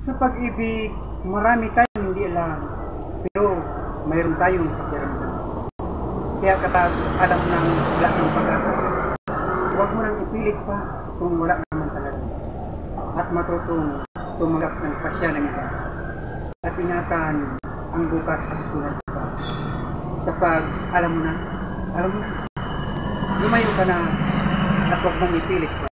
Sa pag-ibig, marami tayong hindi alam. Pero mayroon tayong pakiramdam. Kaya kapag alam nang wala ng pag-asa, huwag mo nang ipilit pa kung wala naman talaga. At matutong tumanggap ng pasya ng iba. At ingatan ang bukas sa susunod pa. Kapag alam mo na, lumayo ka na at huwag mong ipilit pa.